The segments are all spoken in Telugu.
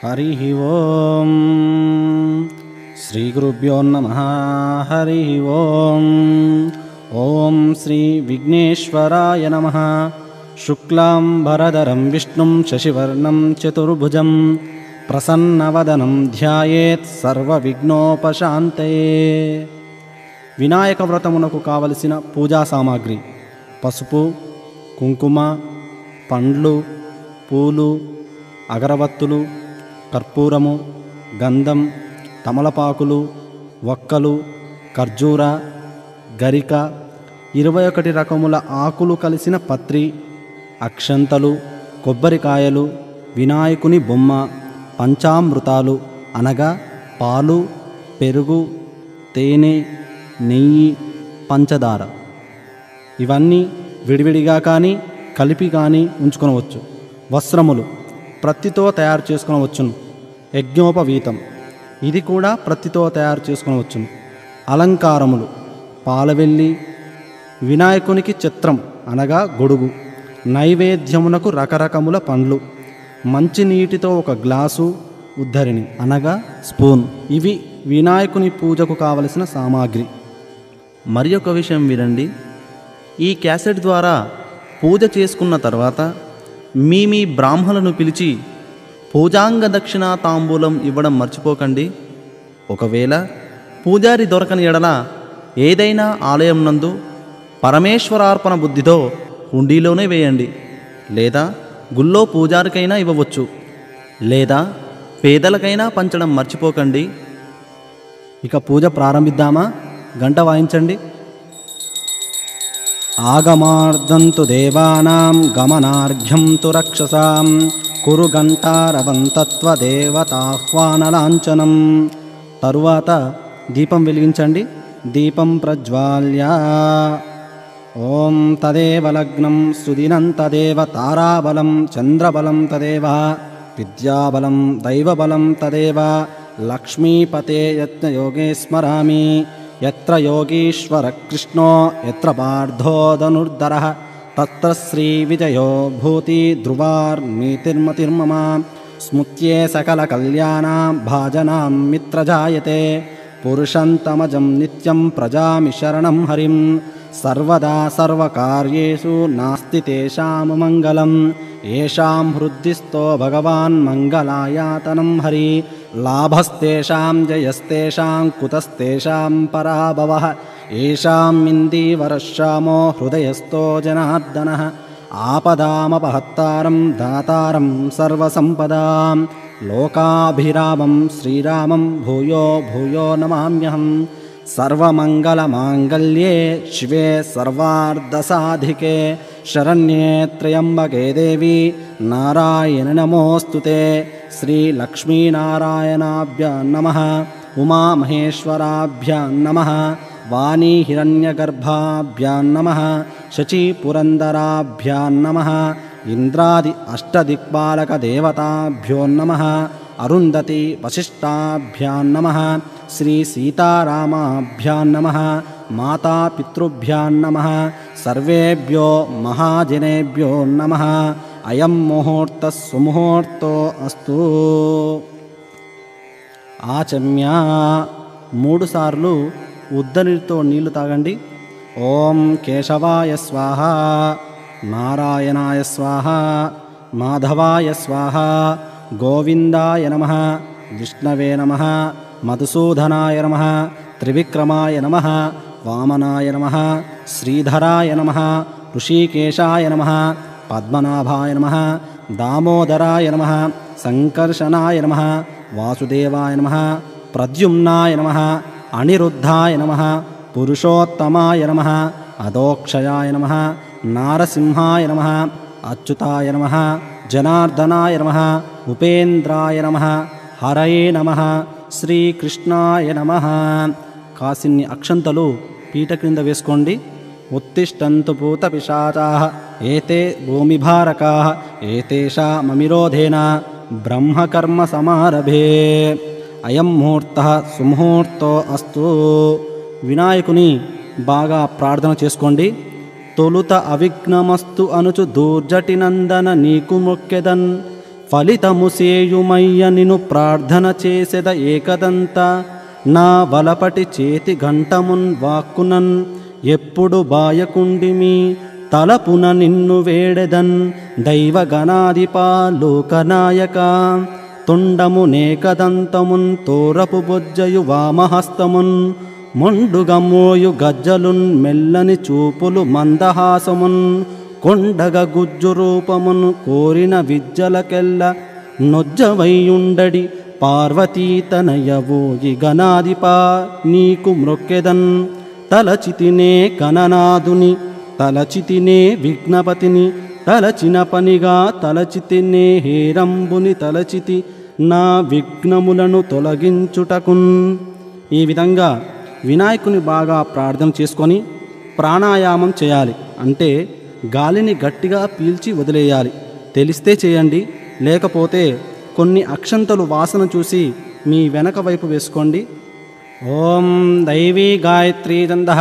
హరి ఓం శ్రీ గురుభ్యో నమః. హరి ఓం. ఓం శ్రీ విఘ్నేశ్వరాయ నమః. శుక్లాంబరధరం విష్ణుం శశివర్ణం చతుర్భుజం ప్రసన్నవదనం ధ్యాయేత్ సర్వవిఘ్నోపశాంతయే. వినాయక వ్రతమునకు కావలసిన పూజా సామాగ్రి: పసుపు, కుంకుమ, పండ్లు, పూలు, అగరవత్తులు, కర్పూరము, గంధం, తమలపాకులు, వక్కలు, ఖర్జూర, గరిక, 21 రకముల ఆకులు కలిసిన పత్రి, అక్షంతలు, కొబ్బరికాయలు, వినాయకుని బొమ్మ, పంచామృతాలు అనగా పాలు, పెరుగు, తేనె, నెయ్యి, పంచదార. ఇవన్నీ విడివిడిగా కానీ కలిపి కానీ ఉంచుకొనవచ్చు. వస్త్రములు ప్రత్తితో తయారు చేసుకొనవచ్చును. యజ్ఞోపవీతం, ఇది కూడా ప్రత్తితో తయారు చేసుకొనవచ్చును. అలంకారములు: పాలవెల్లి, వినాయకునికి చిత్రం అనగా గొడుగు, నైవేద్యమునకు రకరకముల పండ్లు, మంచినీటితో ఒక గ్లాసు, ఉద్ధరిణి అనగా స్పూన్. ఇవి వినాయకుని పూజకు కావలసిన సామాగ్రి. మరి ఒక విషయం వినండి. ఈ క్యాసెట్ ద్వారా పూజ చేసుకున్న తర్వాత మీ బ్రాహ్మణులను పిలిచి పూజాంగ దక్షిణ తాంబూలం ఇవ్వడం మర్చిపోకండి. ఒకవేళ పూజారి దొరకని ఎడల ఏదైనా ఆలయం నందు పరమేశ్వరార్పణ బుద్ధితో హుండీలోనే వేయండి, లేదా గుళ్ళో పూజారికైనా ఇవ్వవచ్చు, లేదా పేదలకైనా పంచడం మర్చిపోకండి. ఇక పూజ ప్రారంభిద్దామా? గంట వాయించండి. ఆగమార్ధంతు దేవానాం గమనార్ఘ్యం తు రక్షసాం కురు ఘంటారవంతత్వదేవతాహ్వానలాంఛనం. తరువాత దీపం వెలిగించండి. దీపం ప్రజ్వాల్య ఓం తదేవ లగ్నం సుదినం తదేవ తారాబలం చంద్రబలం తదేవ విద్యాబలం దైవబలం తదేవ లక్ష్మీపతే యజ్ఞయోగే స్మరామి. యత్ర యోగీశ్వర కృష్ణో యత్ర పార్థో ధనుర్ధరః తత్ర శ్రీ విజయో భూతి ధ్రువార్మీతిర్మతిర్మమ. స్మృత్యే సకల కళ్యాణాం భాజనాం మిత్రజాయతే. పురుషంతమజం నిత్యం ప్రజామి శరణం హరిం. సర్వదా సర్వకార్యేషు నాస్తి తేషాం మంగళం. ఏషాం హృద్దిస్థో భగవాన్ మంగళాయాతనం హరి. లాభస్తేషాం జయస్తేషాం కుతస్తేషాం పరాభవః. ఏషాం ఇందీవరశ్యామో హృదయస్థో జనార్దనః. ఆపదామపహత్తారం దాతారం సర్వసంపదాం. లోకాభిరామం శ్రీరామం భూయో భూయో నమామ్యహం. సర్వమంగళమాంగళ్యే శివే సర్వార్ధసాధికే శరణ్యే త్ర్యంబకే దేవి నారాయణి నమోస్తుతే. శ్రీలక్ష్మీనారాయణాభ్యాం నమః. ఉమామహేశ్వరాభ్యాం నమః. వాణీ హిరణ్యగర్భాభ్యాం నమః. శచీపురందరాభ్యాం నమః. ఇంద్రాది అష్టదిక్పాలక దేవతాభ్యో నమః. అరుంధతి వశిష్టాభ్యాం నమః. శ్రీ సీతారామాభ్యాం నమః. మాతాపితృభ్యాం నమః. సర్వేభ్యో మహాజనేభ్యో నమః. అయం ముహూర్త సుముహూర్తో అస్తు. ఆచమ్య 3 సార్లు ఉద్దరితో నీళ్లు తాగండి. ఓం కేశవాయ స్వాహ, నారాయణాయ స్వాహ, మాధవాయ స్వాహ, గోవిందాయ నమః, విష్ణవే నమః, మధుసూదనాయ నమః, త్రివిక్రమాయ నమః, వామనాయ నమః, శ్రీధరాయ నమః, ఋషికేశాయ నమః, పద్మనాభాయ నమః, దామోదరాయ నమః, సంకర్షణాయ నమః, వాసుదేవాయ నమః, ప్రద్యుమ్నాయ నమః, అనిరుద్ధాయ నమః, పురుషోత్తమాయ నమః, అదోక్షయాయ నమః, నారసింహాయ నమః, అచ్యుతాయ నమః, జనార్దనాయ నమః, ఉపేంద్రాయ నమః, హరయే నమః, శ్రీకృష్ణాయ నమః. కాసిన్ని అక్షంతలు పీట క్రింద వేసుకోండి. ఉత్తిష్టంతు పూత పిశాచాః ఏతే భూమిభారకాః ఏతేషామమిరోధేన బ్రహ్మకర్మ సమారభే. అయం ముహూర్తః సుముహూర్తో అస్తు. వినాయకుని బాగా ప్రార్థన చేసుకోండి. తొలుత అవిఘ్నమస్తు అనుచు దూర్జటి నందన నీకు మొక్కెదన్ ఫలితము సేయుమయ్య నిను ప్రార్థన చేసెద ఏకదంత నా వలపటి చేతి గంటమున్ వాక్కునన్ ఎప్పుడు బాయకుండిమి తలపున నిన్ను వేడెదన్ దైవగణాధిపా లోకనాయక తొండము నేకదంతమున్ తోరపు బొజ్జయు వామహస్తమున్ మొండుగ మోయు గజ్జలున్ మెల్లని చూపులు మందహాసమున్ కొండగ గుజ్జు రూపమున్ కోరిన విద్యలకెల్ల నొజ్జవైయుండడి పార్వతీతనయవోయి గణాధిపా నీకు మ్రొక్కెదన్ తలచితినే కననాదుని తలచితినే విఘ్నపతిని తలచిన పనిగా తలచితినే హేరంబుని తలచితి నా విఘ్నములను తొలగించుటకున్. ఈ విధంగా వినాయకుని బాగా ప్రార్థన చేసుకొని ప్రాణాయామం చేయాలి. అంటే గాలిని గట్టిగా పీల్చి వదిలేయాలి. తెలిస్తే చేయండి, లేకపోతే కొన్ని అక్షంతలు వాసన చూసి మీ వెనక వైపు వేసుకోండి. ఓం దైవీ గాయత్రీ ఛందః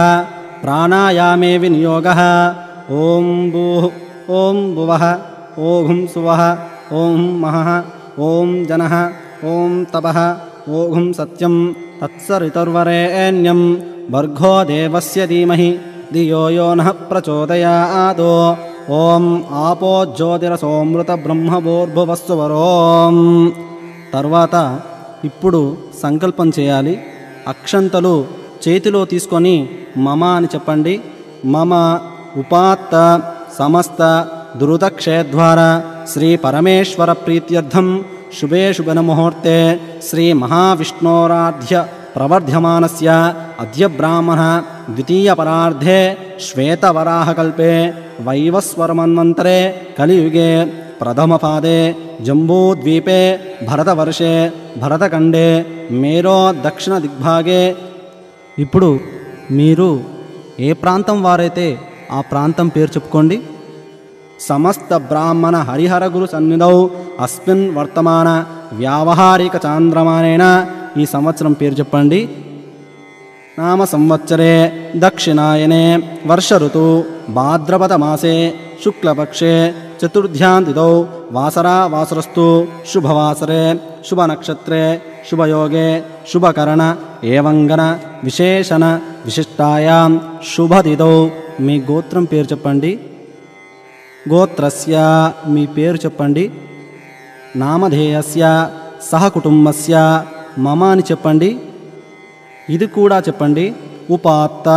ప్రాణాయామే వినియోగః. ఓం భూః ఓం భువః ఓం సువః ఓం మహః ఓం జనః ఓం తపః ఓం సత్యం తత్సవితుర్వరేణ్యం భర్గో దేవస్య ధీమహి ధియో యో నః ప్రచోదయాత్. ఓం ఆపో జ్యోతిరసోమృత బ్రహ్మభూర్భువస్సువరోం. తర్వాత ఇప్పుడు సంకల్పం చేయాలి. అక్షంతలు చేతిలో తీసుకొని మమ అని చెప్పండి. మమ ఉపాత్త సమస్త దురుతక్షేద్వార శ్రీ పరమేశ్వర ప్రీత్యర్థం శుభే శుభన ముహూర్తే శ్రీ మహావిష్ణోరాధ్య ప్రవర్ధ్యమానస్య అద్య బ్రాహ్మణ ద్వితీయ పరార్ధే శ్వేతవరాహకల్పే వైవస్వరమన్వంతరే కలియుగే ప్రథమపాదే జంబూద్వీపే భరతవర్షే భరతఖండే మేరో దక్షిణ దిగ్భాగే. ఇప్పుడు మీరు ఏ ప్రాంతం వారైతే ఆ ప్రాంతం పేరు చెప్పుకోండి. సమస్త బ్రాహ్మణ హరిహర గురు సన్నిధౌ అస్మిన్ వర్తమాన వ్యావహారిక చాంద్రమానేన. ఈ సంవత్సరం పేరు చెప్పండి. నామ సంవత్సరే దక్షిణాయనే వర్ష ఋతు భాద్రపద మాసే శుక్లపక్షే చతుర్థ్యాం తిథౌ వాసరా వాసరస్తు శుభవాసరే శుభనక్షత్రే శుభయోగే శుభకరణ ఏవంగన విశేషణ విశిష్టాయాం శుభతిథౌ. మీ గోత్రం పేరు చెప్పండి. గోత్రస్య మీ పేరు చెప్పండి. నామధేయస్య సహకుటుంబస్య మమ అని చెప్పండి. ఇది కూడా చెప్పండి. ఉపాత్త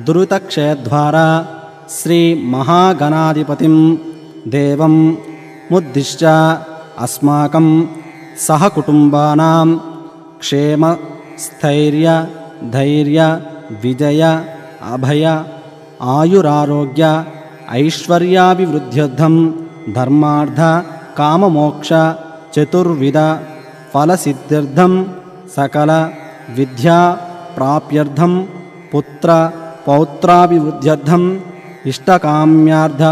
దురితక్షేద్వార శ్రీ మహాగణాధిపతిం దేవం ముద్దిశ్య అస్మాకం సహకుటుంబానాం క్షేమ స్థైర్య ధైర్య విజయ అభయ ఆయురారోగ్య ఐశ్వర్యాభివృద్ధ్యర్థం ధర్మార్థ కామమోక్ష చతుర్విధ ఫలసిద్ధ్యర్థం సకల విద్యా ప్రాప్యర్థం పుత్ర పౌత్రాభివృద్ధ్యర్థం ఇష్టకామ్యార్థ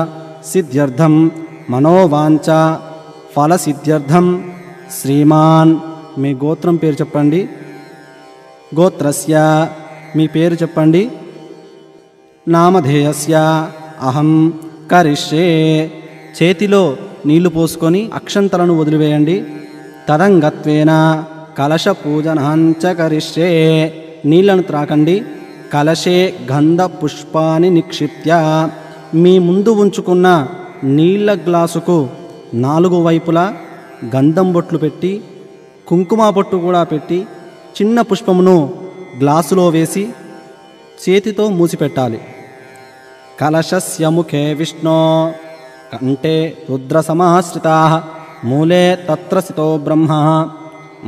సిద్ధ్యర్థం మనోవాంఛ ఫలసిద్ధ్యర్థం శ్రీమాన్. మీ గోత్రం పేరు చెప్పండి. గోత్రస్య మీ పేరు చెప్పండి. నామధేయస్య అహం కరిష్యే. చేతిలో నీళ్లు పోసుకొని అక్షంతలను వదిలివేయండి. తదంగత్వేన కలశ పూజనాంచ కరిష్యే. నీళ్లను త్రాకండి. కలశే గంధ పుష్పాన్ని నిక్షిప్య. మీ ముందు ఉంచుకున్న నీళ్ల గ్లాసుకు 4 వైపులా గంధం బొట్లు పెట్టి కుంకుమ బొట్టు కూడా పెట్టి చిన్న పుష్పమును గ్లాసులో వేసి చేతితో మూసిపెట్టాలి. కలశస్య ముఖే విష్ణో కంఠే రుద్ర సమాశ్రితా మూలే తత్ర స్థితో బ్రహ్మ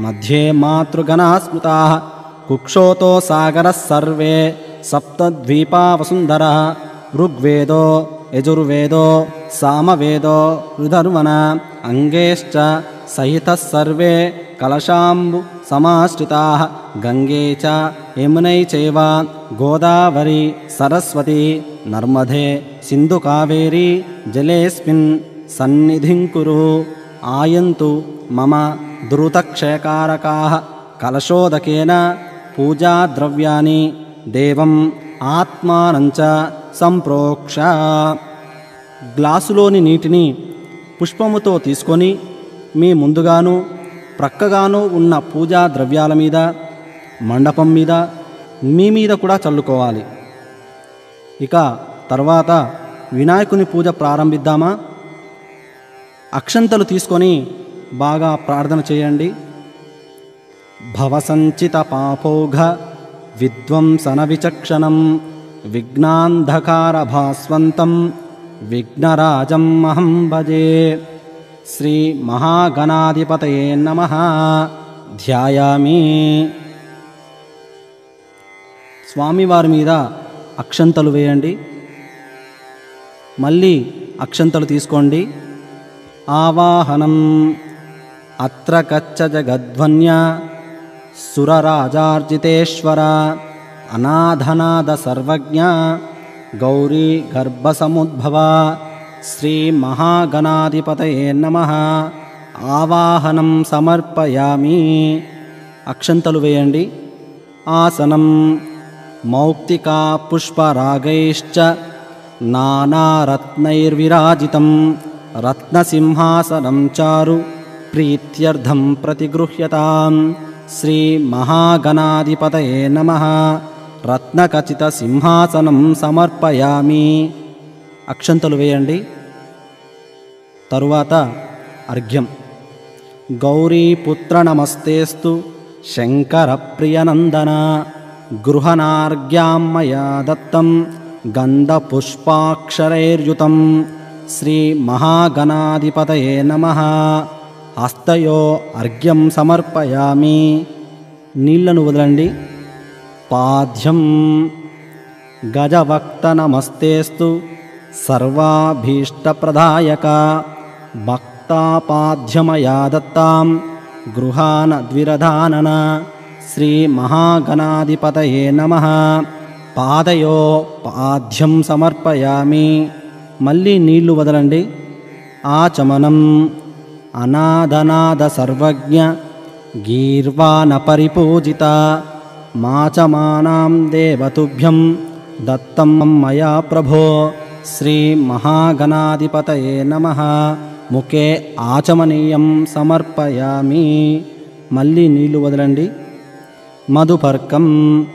మధ్యే మాతృగణా స్మృతా కుక్షోతో సాగర సర్వే సప్తద్వీపా వసుంధర ఋగ్వేదో యజుర్వేదో సామవేదో రుధర్వణ అంగేశ్చ సహిత సర్వే కలశాంబు సమాశ్రితా గంగే చ యమునై చైవ గోదావరి సరస్వతి నర్మదే సింధు కావేరీ జలేస్మిన్ సన్నిధిం కురు. ఆయంతు మమ ద్రుతక్షయకారకాః కలశోదకేన పూజాద్రవ్యాని దేవం ఆత్మానంచ సంప్రోక్ష. గ్లాసులోని నీటిని పుష్పముతో తీసుకొని మీ ముందుగాను ప్రక్కగాను ఉన్న పూజా ద్రవ్యాల మీద, మండపం మీద, మీ మీద కూడా చల్లుకోవాలి. ఇక తర్వాత వినాయకుని పూజ ప్రారంభిద్దామా? అక్షంతలు తీసుకొని బాగా ప్రార్థన చేయండి. భవసంచిత పాపౌఘ విధ్వంసన విచక్షణం విఘ్నాంధకార భాస్వంతం విఘ్నరాజం అహం భజే. శ్రీ మహాగణాధిపతయే నమః. ధ్యాయామి. స్వామివారి మీద అక్షంతలు వేయండి. మళ్ళీ అక్షంతలు తీసుకోండి. ఆవాహనం. అత్ర కచ్చ జగద్వన్య సురరాజార్జితేశ్వర అనాథనాద సర్వజ్ఞ గౌరీ గర్భసముద్భవ. శ్రీ మహాగణాధిపతయే నమః. ఆవాహనం సమర్పయామి. అక్షంతలు వేయండి. ఆసనం. మౌక్తికా పుష్పరాగైశ్చ నానారత్నైర్విరాజితం రత్నసింహాసనం చారు ప్రీత్యర్థం ప్రతిగృహ్యతాం. శ్రీ మహాగణాధిపతయే నమః. రత్నఖచిత సింహాసనం సమర్పయామి. అక్షంతలు వేయండి. తరువాత అర్ఘ్యం. గౌరీపుత్ర నమస్తేస్తు శంకర ప్రియనందన గృహనార్ఘ్యాం మయా దత్తం గంధపుష్పాక్షరైర్యుతం. శ్రీ మహాగణాధిపతయే నమః. హస్తయో అర్ఘ్యం సమర్పయామి. నీళ్లను వదలండి. పాద్యం. గజవక్త నమస్తేస్తు సర్వాభీష్టప్రదాయక భక్తాపాద్యమయా దత్తాం గృహాన ద్విరధానన. శ్రీ మహాగణాధిపతయే నమః. పాదయో పాద్యం సమర్పయామి. మళ్ళీ నీళ్లు వదలండి. ఆచమనం. అనాథనాద సర్వజ్ఞ గీర్వాణ పరిపూజిత మాచమానాం దేవతుభ్యం దత్తం మయా ప్రభో. శ్రీ మహాగణాధిపతయే నమః. ముఖే ఆచమనీయం సమర్పయామి. మళ్ళీ నీళ్లు వదలండి. మధుపర్కం.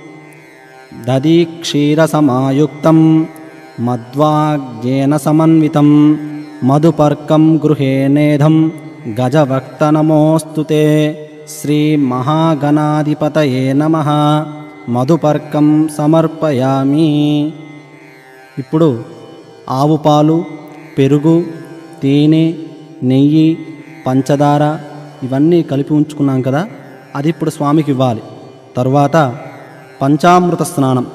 దధీక్షీరసమాయుక్తం మధ్వాజ్ఞేన సమన్వితం మధుపర్కం గృహే నేధం గజవక్త నమోస్తుతే. శ్రీ మహాగణాధిపతయే నమః. మధుపర్కం సమర్పయామి. ఇప్పుడు ఆవు పాలు, పెరుగు, తేనె, నెయ్యి, పంచదార ఇవన్నీ కలిపి ఉంచుకున్నాం కదా, అది ఇప్పుడు స్వామికి ఇవ్వాలి. తరువాత పంచామృత స్నానం.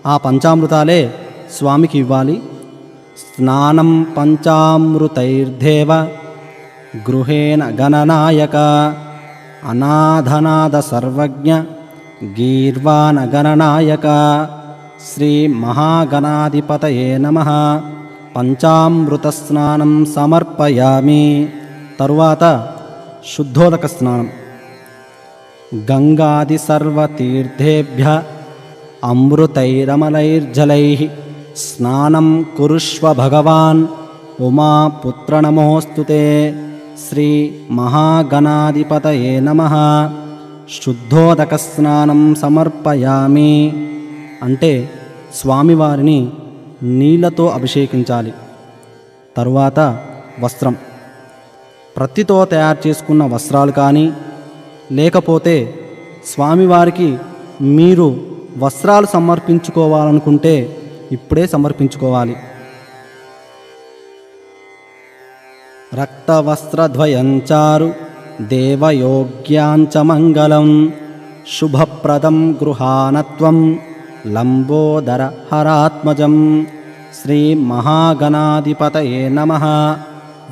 ఆ పంచామృతాలే స్వామికి ఇవ్వాలి. స్నానం పంచామృతైర్దేవ గృహేణ గణనాయక అనాథనాద సర్వజ్ఞ గీర్వాణ గణనాయక. శ్రీ మహాగణాధిపతయే నమః. పంచామృత స్నానం సమర్పయామి. తరువాత శుద్ధోదక స్నానం. గంగాది సర్వతీర్థేభ్య అమృతైరమలైర్జలైః స్నానం కురుష్వ భగవాన్ ఉమాపుత్ర నమోస్తుతే. శ్రీ మహాగణాధిపతయే నమః. శుద్ధోదక స్నానం సమర్పయామి. అంటే స్వామివారిని నీళ్లతో అభిషేకించాలి. తరువాత వస్త్రం. ప్రత్తితో తయారు చేసుకున్న వస్త్రాలు కానీ, లేకపోతే స్వామివారికి మీరు వస్త్రాలు సమర్పించుకోవాలనుకుంటే ఇప్పుడే సమర్పించుకోవాలి. రక్తవస్త్రద్వయంచారు దేవయోగ్యాంచ మంగళం శుభప్రదం గృహానత్వం లంబోదర హరాత్మజం. శ్రీ మహాగణాధిపతయే నమః.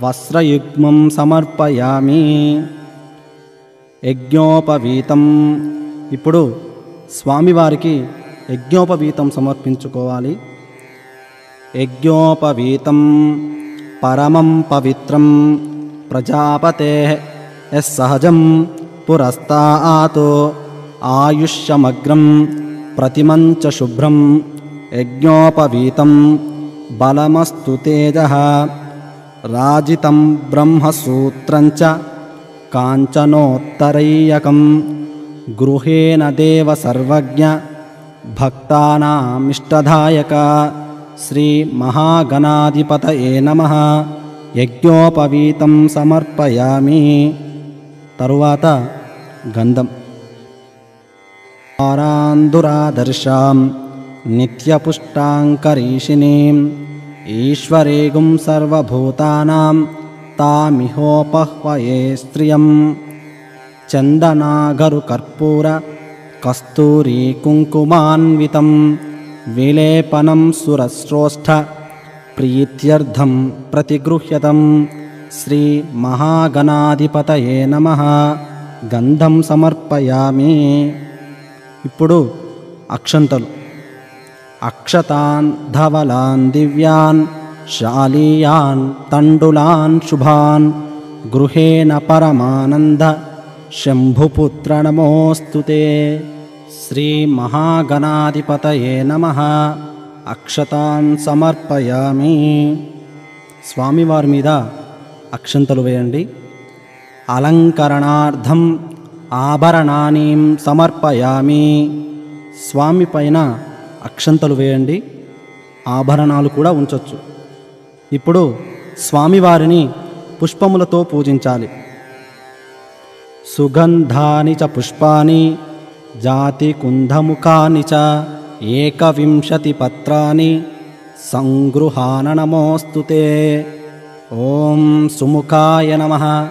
వస్త్రయుగ్మం సమర్పయామి. యజ్ఞోపవీతం. ఇప్పుడు స్వామివారికి యజ్ఞోపవీతం సమర్పించుకోవాలి. యజ్ఞోపవీతం పరమం పవిత్రం ప్రజాపతేః యస్సహజం పురస్తాతో ఆయుష్యమగ్రం ప్రతిమంచ శుభ్రం యజ్ఞోపవీతం బలమస్తు తేజః రాజితం బ్రహ్మసూత్రంచ కాంచనోత్తరైయకం గృహేణ దేవ సర్వజ్ఞ భక్తానామిష్టదాయక శ్రీ మహాగణాధిపతయే నమః యజ్ఞోపవీతం సమర్పయామి. తరువాత గంధం. ఆరాందురాదర్శాం నిత్యపుష్టాంకరీషిణీం ఈశ్వరేగుం సర్వభూతానాం తామిహోపహ్వయే స్త్రియం చందనాగరు కర్పూర కస్తూరీ కుంకుమాన్వితం విలేపనం సురశ్రోష్ఠ ప్రీత్యర్థం ప్రతిగృహ్యతం. శ్రీ మహాగణాధిపతయే నమః. గంధం సమర్పయామి. ఇప్పుడు అక్షంతలు. అక్షతాన్ ధవలాన్ దివ్యాన్ శాలీయాన్ తండులాన్ శుభాన్ గృహేణ పరమానంద శంభుపుత్ర నమోస్తుతే. శ్రీ మహాగణాధిపతయే నమః. అక్షతాన్ సమర్పయామి. స్వామివారి మీద అక్షంతలు వేయండి. అలంకరణార్థం ఆభరణానీం సమర్పయామి. స్వామి పైన అక్షంతలు వేయండి, ఆభరణాలు కూడా ఉంచొచ్చు. ఇప్పుడు స్వామివారిని పుష్పములతో పూజించాలి. సుగంధాని చ పుష్పాని జాతి కుంధముఖాని చ ఏకవింశతి పత్రాని సంగృహాన నమోస్తుతే. ఓం సుముఖాయ నమః,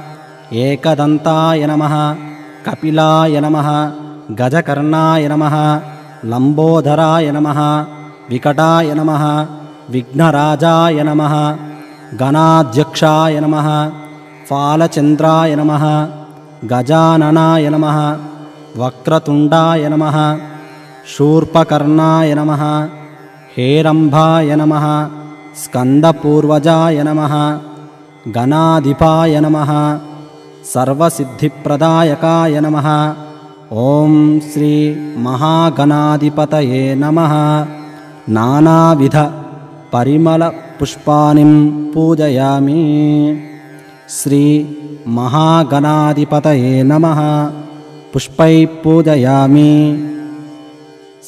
ఏకదంతాయ నమః, కపిలాయ నమః, గజకర్ణాయ నమః, లంబోదరాయ నమః, వికటాయ నమః, విఘ్నరాజాయ నమః, గణాధ్యక్షాయ నమః, ఫాలచంద్రాయ నమః, గజాననాయ నమః, వక్రతుండాయ నమః, శూర్పకర్ణాయ నమః, హేరంభాయ నమః, స్కందపూర్వజాయ నమః, గణాధిపాయ నమః, సర్వసిద్ధిప్రదాయకాయ నమః. ఓం శ్రీ మహాగణాధిపతయే నమః. నానావిధ పరిమళ పుష్పానిం పూజయామి. శ్రీ మహాగణాధిపతయే నమః. పుష్పై పూజయామి.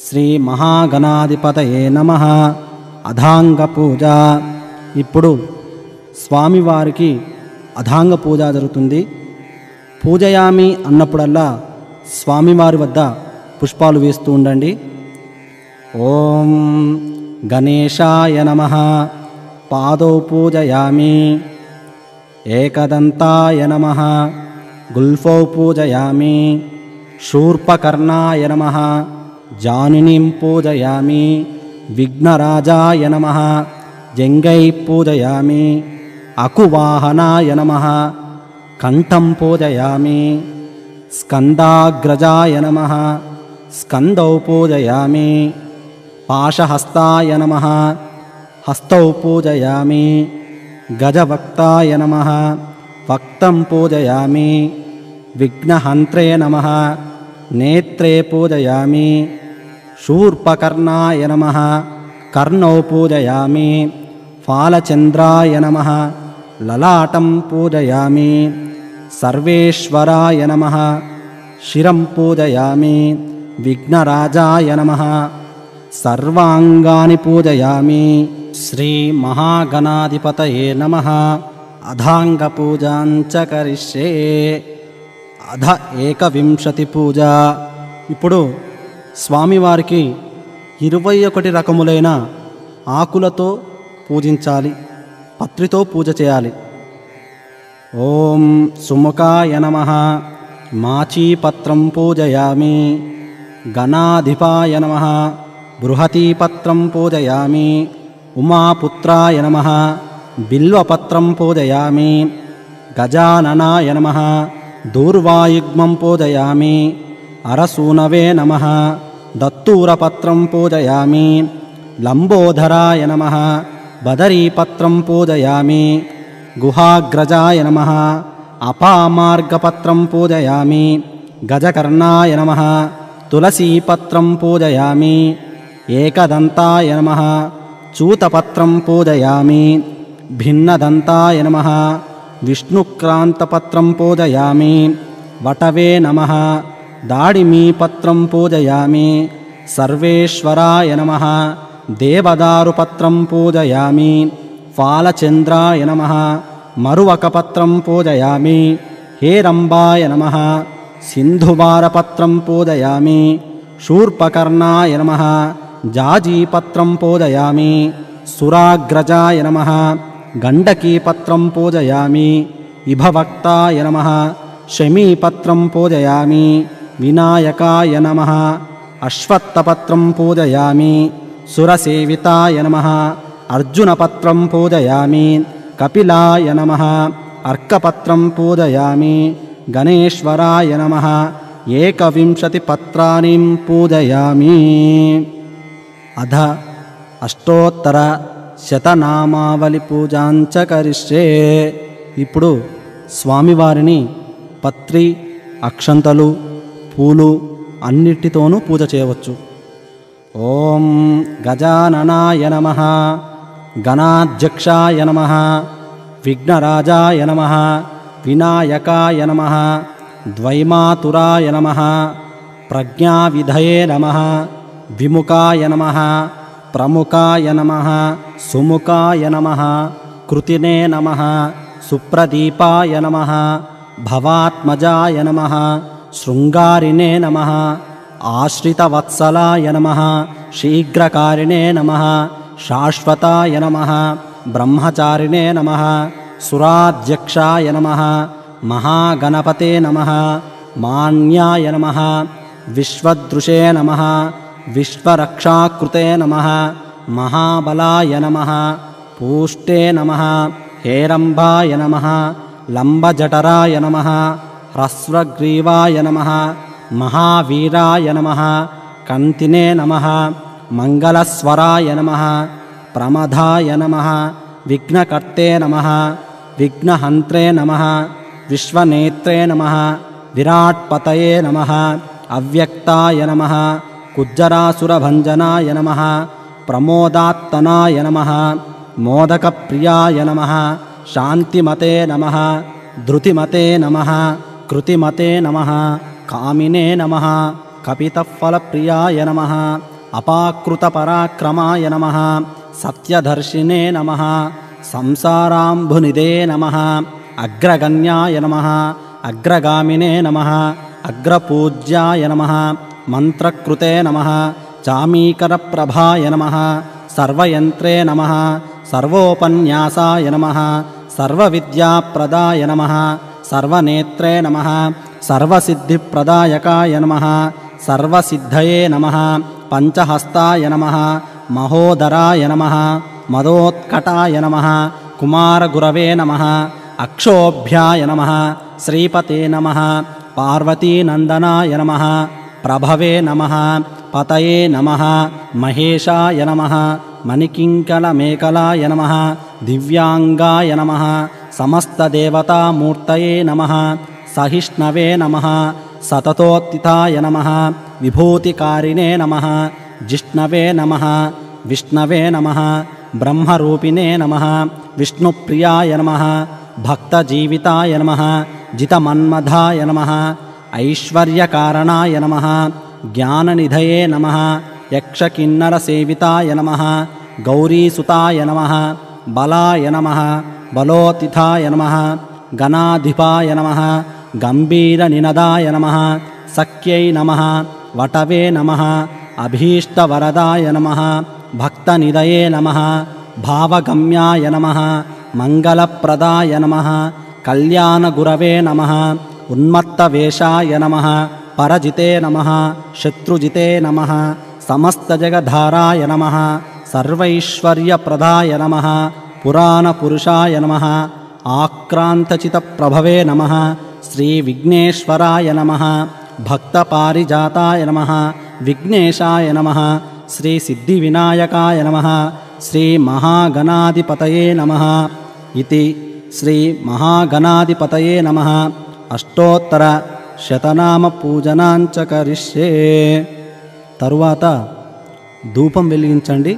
శ్రీ మహాగణాధిపతయే నమః. అధాంగ పూజ. ఇప్పుడు స్వామివారికి అధాంగ పూజ జరుగుతుంది. పూజయామి అన్నప్పుడల్లా స్వామివారి వద్ద పుష్పాలు వేస్తూ ఉండండి. ఓం గణేశాయ నమః. పాదౌ పూజయామి. ఏకదంతాయ నమః. గుల్ఫౌ పూజయామి. శూర్పకర్ణాయ నమః. జానునీం పూజయామి. విఘ్నరాజాయ నమః. జంగై పూజయామి. అకువాహనాయ నమః. కంఠం పూజయామి. స్కందాగ్రజాయ నమః. స్కందౌ పూజయామి. పాశహస్తాయ నమః. హస్తౌ పూజయామి. గజవక్తాయ నమః. వక్తం పూజయామి. విఘ్నహంత్రే నమః. నేత్రే పూజయామి. శూర్పకర్ణాయ నమః. కర్ణౌ పూజయామి. ఫాలచంద్రాయ నమః. లలాటం పూజయామి. సర్వేశ్వరాయ నమః. శిరం పూజయామి. విఘ్నరాజాయ నమః. సర్వాంగాని పూజయామి. శ్రీ మహాగణాధిపతయే నమః. అధాంగ పూజాంచ కరిష్యే. అధ ఏకవింశతి పూజ. ఇప్పుడు స్వామివారికి 21 రకములైన ఆకులతో పూజించాలి, పత్రితో పూజ చేయాలి. ఓం సుముఖాయ నమః. మాచీపత్రం పూజయామి. గణాధిపాయ నమః. బృహతీపత్రం పూజయామి. ఉమాపుత్రాయ నమః. బిల్వపత్రం పూజయామి. గజాననాయ నమః. దూర్వాయుగ్మం పూజయామి. అరసూనవే నమః. దత్తూరపత్రం పూజయామి. లంబోదరాయ నమః. బదరీపత్రం పూజయామి. గుహాగ్రజాయ నమః. అపామార్గపత్రం పూజయామి. గజకర్ణాయ నమః. తులసీపత్రం పూజయామి. ఏకదంతాయ నమః. చూతపత్రం పూజయామి. భిన్నదంతాయ నమః విష్ణుక్రాంతపత్రం పూజయామి వటవే నమః దాడిమీపత్రం పూజయామి సర్వేశ్వరాయ నమః దేవదారుపత్రం పూజయామి ఫాలచంద్రాయ నమః మరువకపత్రం పూజయామి హేరంబాయ నమః సింధువారపత్రం పూజయామి శూర్పకర్ణాయ నమః జాజీపత్రం పూజయామి సురాగ్రజాయ నమః గండకీపత్రం పూజయామి ఇభవక్తాయ నమః శమీపత్రం పూజయామి వినాయకాయ నమః అశ్వత్థపత్రం పూజయామి సురసేవితాయ నమః అర్జునపత్రం పూజయామి కపిలాయ నమః అర్కపత్రం పూజయామి గణేశ్వరాయ నమః ఏకవింశతి పత్రాని పూజయామి. అధ అష్టోత్తర శతనామావళి పూజాంచ కరిష్యే. ఇప్పుడు స్వామివారిని పత్రి అక్షంతలు పూలు అన్నిటితోనూ పూజ చేయవచ్చు. ఓం గజాననాయ నమః గణాధ్యక్షాయ నమః విఘ్నరాజాయ నమః వినాయకాయ నమః ద్వైమాతురాయ నమః ప్రజ్ఞావిధయే నమః విముఖాయ నమః ప్రముఖాయ నమః సుముఖాయ నమః కృతినే నమః సుప్రదీపాయ నమః భవాత్మజాయ నమః శృంగారిణే నమః ఆశ్రితవత్సలాయ నమః శీఘ్రకారిణే నమః శాశ్వతాయ నమః బ్రహ్మచారిణే నమః సురాధ్యక్షాయ నమః మహాగణపతే నమః మాన్యాయ నమః విశ్వదృశే నమః విశ్వరక్షాకృతే నమః మహాబలాయ నమః పూష్టే నమః హేరంబాయ నమః లంబజఠరాయ నమః హ్రస్వగ్రీవాయ నమః మహావీరాయ నమః కంతినే నమః మంగళస్వరాయ నమః ప్రమదాయ నమః విఘ్నకర్తే నమః విఘ్నహంత్రే నమః విశ్వనేత్రే నమః విరాట్పతయే నమః అవ్యక్తాయ నమః కుజ్జరాసురభంజనాయ నమః ప్రమోదాత్తనాయ నమః మోదకప్రియాయ నమః శాంతిమతే నమః ధృతిమతే నమః కృతిమతే నమః కామినే నమః కపితఫలప్రియాయ నమః అపాకృతపరాక్రమాయ నమః సత్యదర్శినే నమః సంసారాంబునిదే నమః అగ్రగణ్యాయ నమః అగ్రగామినే నమః అగ్రపూజ్యాయ నమః మంత్రకృతే నమః చామీకరప్రభాయ నమః సర్వయంత్రే నమః సర్వోపన్యాసాయ నమః సర్వవిద్యాప్రదాయ నమః సర్వనేత్రే నమః సర్వసిద్ధిప్రదాయకాయ నమః సర్వసిద్ధయే నమః పంచహస్తాయ నమః మహోదరాయ నమః మదోత్కటాయ నమః కుమారగురవే నమః అక్షోభ్యాయ నమః శ్రీపతే నమః పార్వతీనందనాయ నమః ప్రభవే నమః పతయే నమః మహేశాయ నమః మణికింకలమేకలాయ నమః దివ్యాంగాయ నమః సమస్తదేవతామూర్తయే నమః సహిష్ణవే నమః సతతోత్థితాయ నమః విభూతికారిణే నమః జిష్ణవే నమః విష్ణవే నమః బ్రహ్మరూపిణే నమః విష్ణుప్రియాయ నమః భక్తజీవితాయ నమః జితమన్మథాయ నమః ఐశ్వర్యకారణాయ నమః జ్ఞాననిధయే నమః యక్షకిన్నరసేవితాయ నమః గౌరీసుతాయ నమః బలాయ నమః బలోతిథాయ నమః గణాధిపాయ నమః గంభీరనినదాయ నమః సఖ్యై నమః వటవే నమః అభీష్టవరదాయ నమః భక్తనిదయే నమః భావగమ్యాయ నమః మంగళప్రదాయ నమః కళ్యాణగురవే నమః ఉన్మత్తవేషాయ నమః పరజితే నమః శత్రుజితే నమః సమస్తజగద్ధారాయ నమః సర్వైశ్వర్యప్రదాయ నమః పురాణపురుషాయ నమః ఆక్రాంతచితప్రభవే నమః శ్రీవిఘ్నేశ్వరాయ నమః భక్తపారిజాతాయ నమః విఘ్నేశాయ నమః శ్రీసిద్ధివినాయకాయ నమః శ్రీమహాగణాధిపతయే నమః ఇతి శ్రీమహాగణాధిపతయే నమః అష్టోత్తర శతనామ పూజనాంచ కరిష్యే. తరువాత ధూపం వెలిగించండి,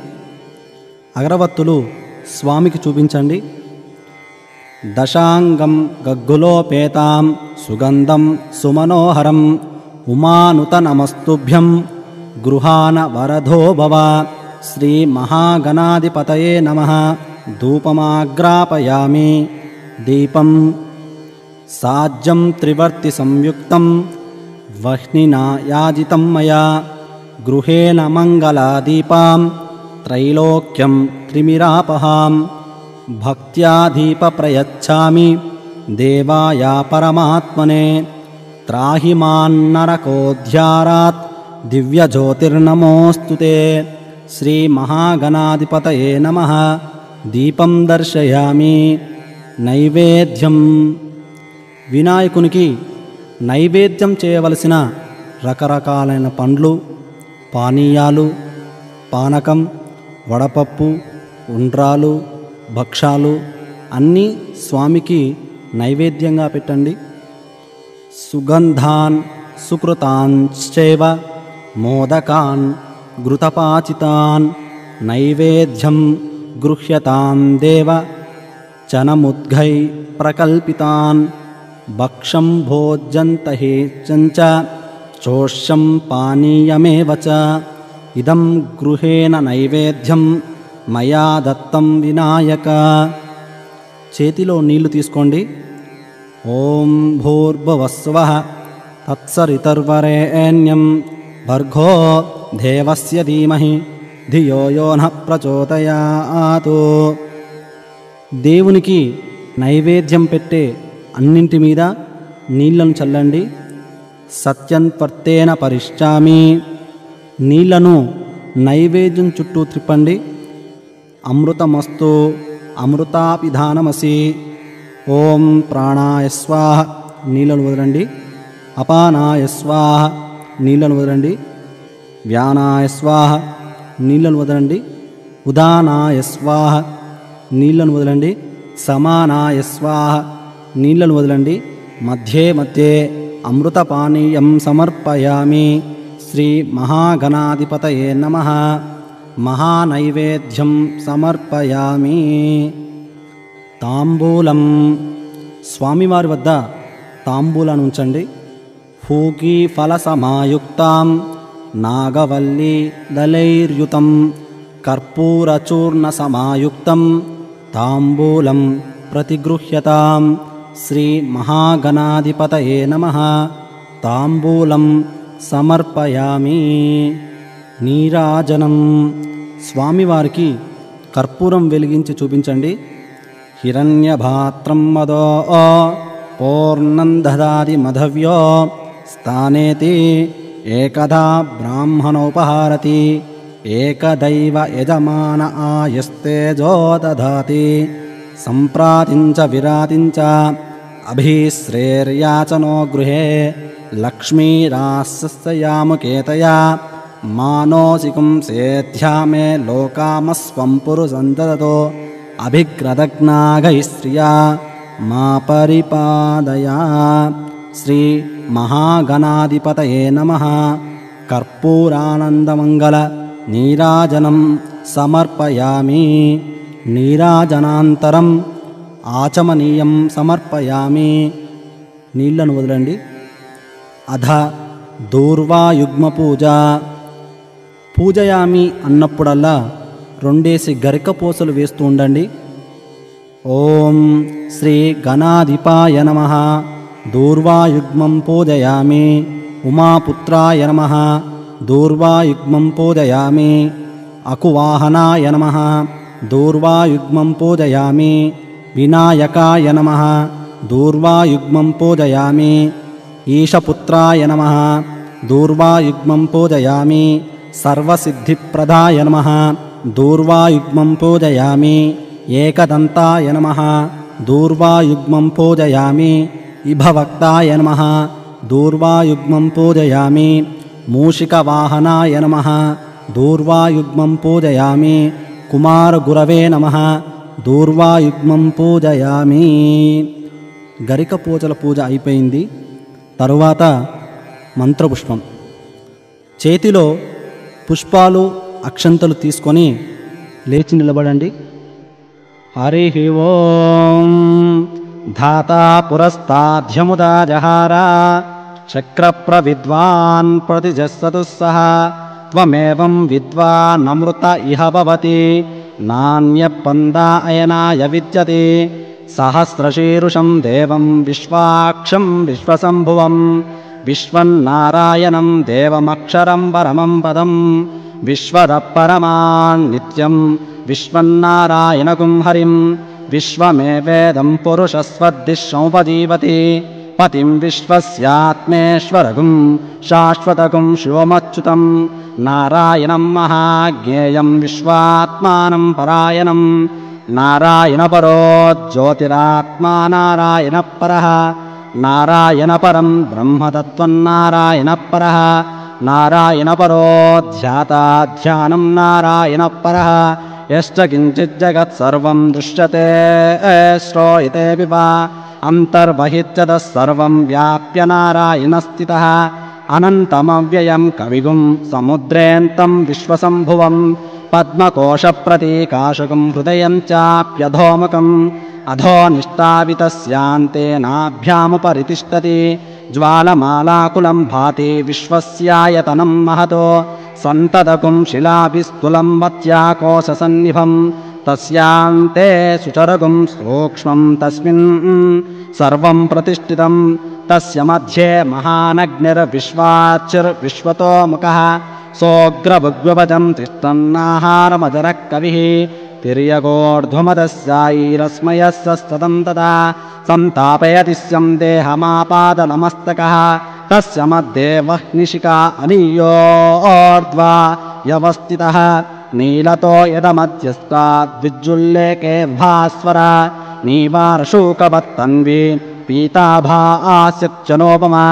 అగరవత్తులు స్వామికి చూపించండి, దశాంగం గగ్గులోపేతాం సుగంధం సుమనోహరం ఉమానుత నమస్తుభ్యం గృహాన వరదో భవ. శ్రీ మహాగణాధిపతయే నమః. ధూపమాగ్రాపయామి. దీపం సాజ్యం త్రివర్తి సంయుక్తం వహ్నినా యాజితం మయా. గృహేణ మంగళాదీపాం త్రైలోక్యం త్రిమిరాపహాం. భక్త్యా దీప ప్రయచ్ఛామి దేవాయ పరమాత్మనే. త్రాహి మాన్నరకోధ్యారాత్ దివ్యజ్యోతిర్నమోస్తుతే. శ్రీ మహాగణాధిపతయే నమః. దీపం దర్శయామి. నైవేద్యం. వినాయకునికి నైవేద్యం చేయవలసిన రకరకాలైన పండ్లు, పానీయాలు, పానకం, వడపప్పు, ఉండ్రాలు, భక్షాలు అన్నీ స్వామికి నైవేద్యంగా పెట్టండి. సుగంధాన్ సుకృతాంశ్చైవ మోదకాన్ ఘృతపాచితాన్ నైవేద్యం గృహ్యతాం దేవ చనముద్ఘై ప్రకల్పితాన్. భక్షం భోజ్యంతహే చంచ చోష్యం పానీయమేవ చ. ఇదం గృహేణ నైవేద్యం మయా దత్తం వినాయక. చేతిలో నీళ్లు తీసుకోండి. ఓం భూర్భువస్సువః తత్సవితుర్వరేణ్యం భర్గో దేవస్య ధీమహి ధియో యో నః ప్రచోదయాత్. దేవునికి నైవేద్యం పెట్టే అన్నింటి మీద నీళ్లను చల్లండి. సత్యంత్వర్తేన పరిష్టామి. నీళ్లను నైవేద్యం చుట్టూ త్రిప్పండి. అమృతమస్తు అమృతాపిధానమసి. ఓం ప్రాణాయ స్వాహ. నీళ్లను వదలండి. అపానాయ స్వాహ. నీళ్లను వదలండి. వ్యానాయ స్వాహ. నీళ్లను వదలండి. ఉదానాయ స్వాహ. నీళ్లను వదలండి. సమానాయ స్వాహ. నీళ్లను వదలండి. మధ్యే మధ్యే అమృతపానీయం సమర్పయామి. శ్రీ మహాగణాధిపతయే నమః. మహానైవేద్యం సమర్పయామి. తాంబూలం. స్వామివారి వద్ద తాంబూలాన్ని ఉంచండి. ఫూకీ ఫలసమాయుక్తాం నాగవల్లీ దళైర్యుతం కర్పూరచూర్ణ సమాయుక్తం తాంబూలం ప్రతిగృహ్యతాం. శ్రీ మహాగణాధిపతయే నమః. తాంబూలం సమర్పయామి. నీరాజనం. స్వామివారికి కర్పూరం వెలిగించి చూపించండి. హిరణ్యభాత్రం మదో పూర్ణం దదాతి మధవ్యో స్థానేతి ఏకదా బ్రాహ్మణోపహారతి ఏకదైవ యజమాన ఆయస్తేజో దదాతి. సంప్రాతించ విరాతించ అభిశ్రేర్యాచనో గృహే లక్ష్మీరాస్యయాముకేతయా మానోసికం సేధ్యామే లోకామస్వం పురుషందతో అభిగ్రదగ్నాగై శ్రియా మా పరిపాదయా. శ్రీ మహాగణాధిపతయే నమః. కర్పూరానందమంగళ నీరాజనం సమర్పయామి. నీరాజనాంతరం ఆచమనీయం సమర్పయామి. నీళ్లను వదలండి. అధ దూర్వాయుగ్మ పూజ. పూజయామి అన్నప్పుడల్లా 2 గరికపోసలు వేస్తూ ఉండండి. ఓం శ్రీ గణాధిపాయ నమః. దూర్వాయుగ్మం పూజయామి. ఉమాపుత్రాయ నమః. దూర్వాయుగ్మం పూజయామి. అకువాహనాయ నమః. దూర్వాయుగ్మం పూజయామి. వినాయకాయ నమః. దూర్వాయుగ్మం పూజయామి. ఈశపుత్రాయ నమః. దూర్వాయుగ్మం పూజయామి. సర్వసిద్ధిప్రదాయ నమః. దూర్వాయుగ్మం పూజయామి. ఏకదంతాయ నమః. దూర్వాయుగ్మం పూజయామి. ఇభవక్తాయ నమః. దూర్వాయుగ్మం పూజయామి. మూషికవాహనాయ నమః. దూర్వాయుగ్మం పూజయామి. కుమారగురవే నమః. దూర్వాయుగ్మం పూజయామి. గరికపోచల పూజ అయిపోయింది. తరువాత మంత్రపుష్పం. చేతిలో పుష్పాలు అక్షంతలు తీసుకొని లేచి నిలబడండి. हरिः ओं धाता पुरस्ताद्यमुदा जहारा चक्रप्रविद्वान् प्रतिजस्सतुः त्वमेवं विद्वानमृत इह भवति नान्यपन्दा अयनाय विद्यते सहस्रशीरुषं देवं विश्वाक्षं विश्वसम्भुवं विश्वन्नारायणं देवमक्षरं परमं पदं विश्वदपरमान् नित्यं विश्वन्नारायणगुं हरिं विश्वमेवेदं पुरुषस्वद्दिशमुपजीवति पतिं विश्वस्यात्मेश्वरगुं शाश्वतगुं शिवमच्युतं नारायणं महाज्ञेयं विश्वात्मानं परायणं नारायणपरो ज्योतिरात्मा नारायणपरः नारायणपरं ब्रह्मतत्त्वन्नारायणपरः नारायणपरो ध्याता ध्यानं नारायणपरः यश्च किञ्चिज्जगत्सर्वं दृश्यते श्रूयतेऽपि वा अन्तर्बहित्यतः सर्वं व्याप्य नारायणस्थितः अनन्तमव्ययं कविगुं समुद्रेऽन्तं विश्वसम्भुवं पद्मकोशप्रतीकाशकं हृदयं चाप्यधोमुखम् अधो निष्ठावितस्यान्ते नाभ्यामुपरि तिष्ठति ज्वालमालाकुलं भाति विश्वस्यायतनं महतो सन्ततकुं शिलाभिस्थूलं मत्याकोशसन्निभं तस्यान्ते सुचरगुं सूक्ष्मं तस्मिन् सर्वं प्रतिष्ठितं तस्य मध्ये महानग्निर्विश्वाचिर्विश्वतो मुखः सोऽग्रभुग्वपजं तिष्ठन्नाहारमजरः कविः तिर्यगोर्ध्वमदस्यायैरस्मयस्य सततं तदा सन्तापयति स्यं देहमापादनमस्तकः तस्य मध्ये वह्निशिखा अनीयोर्ध्वा व्यवस्थितः नीलतो यदमध्यस्ताद्विज्जुल्लेके भास्वरा नीवारशूकवत्तन्वी पीताभा आस्यच्चनोपमा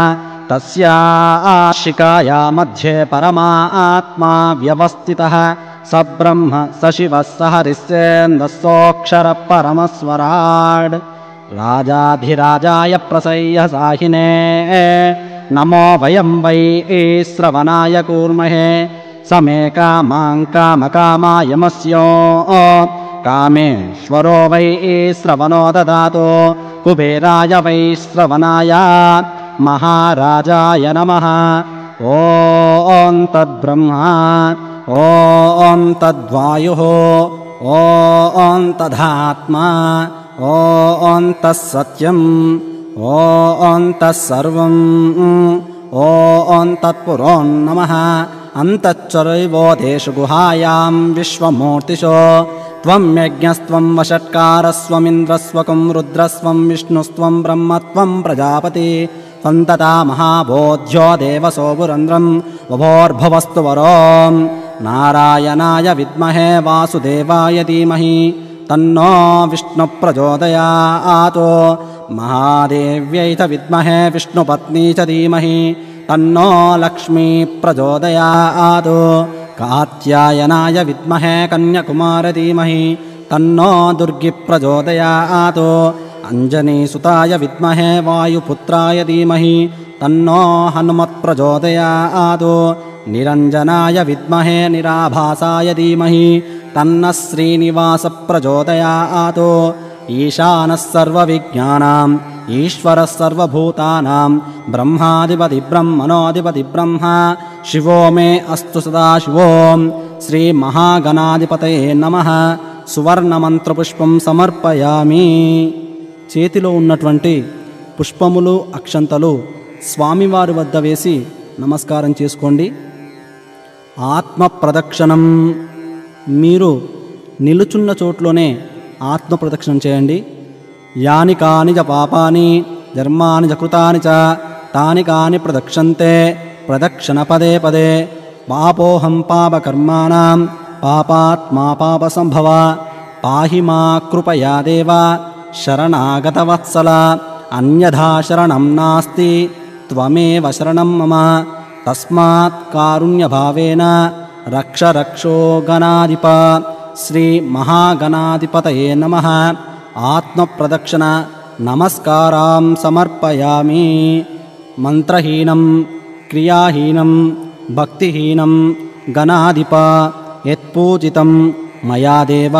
तस्या शिखाया मध्ये परमात्मा व्यवस्थितः स ब्रह्म स शिवः स हरिस्सेन्दस्सोऽक्षरः परमस्वराड् राजाधिराजाय प्रसह्य साहिने नमो वयं वै श्रवणाय कूर्महे समे कामां कामकामायमस्यो कामेश्वरो वै श्रवणो ददातु कुबेराय वै श्रवणाय महाराजाय नमः ॐ तद्ब्रह्मा ॐ तद्वायुः ॐ तदात्मा ॐ तत्सत्यम् ॐ तत्सर्वम् ॐ तत्पुरो नमः अन्तश्चरैवोदेषु गुहायां विश्वमूर्तिषु त्वं यज्ञस्त्वं वषट्कारस्त्वमिन्द्रस्त्वं रुद्रस्त्वं विष्णुस्त्वं ब्रह्मत्वं प्रजापति सन्तता महाबोध्यो देवसो पुरन्द्रं वभोर्भवस्तु वरो नारायणाय विद्महे वासुदेवाय धीमहि तन्नो विष्णुप्रचोदयात् महादेव्यै च विद्महे विष्णुपत्नी च धीमहि तन्नो लक्ष्मी प्रचोदयात् कात्यायनाय विद्महे कन्याकुमारी धीमहि तन्नो दुर्गी प्रचोदयात् अंजनीसुताय विद्महे वायुपुत्राय धीमहि तन्नो हनुमत् प्रचोदयात् निरञ्जनाय विद्महे निराभासाय धीमहि तन्नः श्रीनिवास प्रचोदयात् ईशानः सर्वविज्ञानाम् ईश्वरः सर्वभूतानां ब्रह्माधिपति ब्रह्मणोऽधिपति ब्रह्मा शिवो मे अस्तु सदा शिवो श्रीमहागणाधिपतये नमः సువర్ణమంత్రపుష్పం సమర్పయామి. చేతిలో ఉన్నటువంటి పుష్పములు అక్షంతలు స్వామివారి వద్ద వేసి నమస్కారం చేసుకోండి. ఆత్మ ప్రదక్షిణం, మీరు నిలుచున్న చోట్లోనే ఆత్మ ప్రదక్షిణం చేయండి. యాని కాని చ పాపాని ధర్మాని చ కృతాని చ తాని కాని ప్రదక్షంతే ప్రదక్షిణ పదే పదే. పాపోహం పాపకర్మాణం పాపాత్మా పాపసంభవ పాహి మా కృపయా దేవ శరణాగతవత్సల అన్యథా శరణం నాస్తి త్వమేవ శరణం మమ తస్మాత్ కారుణ్యభావేన రక్ష రక్షో గణాధిప. శ్రీ మహాగణాధిపతయే నమః. ఆత్మప్రదక్షిణ నమస్కారం సమర్పయామి. మంత్రహీనం క్రియాహీనం భక్తిహీనం గణాధిప యత్పూజితం మయా దేవ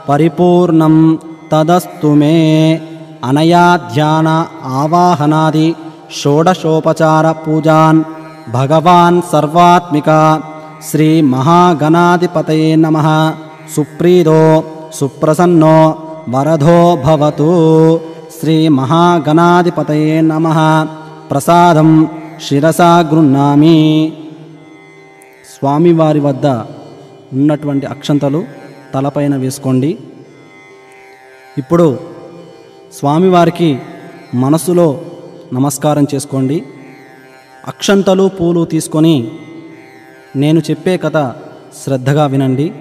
పరిపూర్ణం తదస్తు మే. అనయా ధ్యాన ఆవాహనాది షోడశోపచార పూజాన్ భగవాన్ సర్వాత్మిక శ్రీ మహాగణాధిపతయే నమః. సుప్రీదో సుప్రసన్నో వరదో భవతు. శ్రీ మహాగణాధిపతయే నమః. ప్రసాదం శిరసా గృహ్ణామి. స్వామివారి వద్ద ఉన్నటువంటి అక్షంతలు తలపైన వేసుకోండి. ఇప్పుడు స్వామివారికి మనసులో నమస్కారం చేసుకోండి. అక్షంతలు పూలు తీసుకొని నేను చెప్పే కథ శ్రద్ధగా వినండి.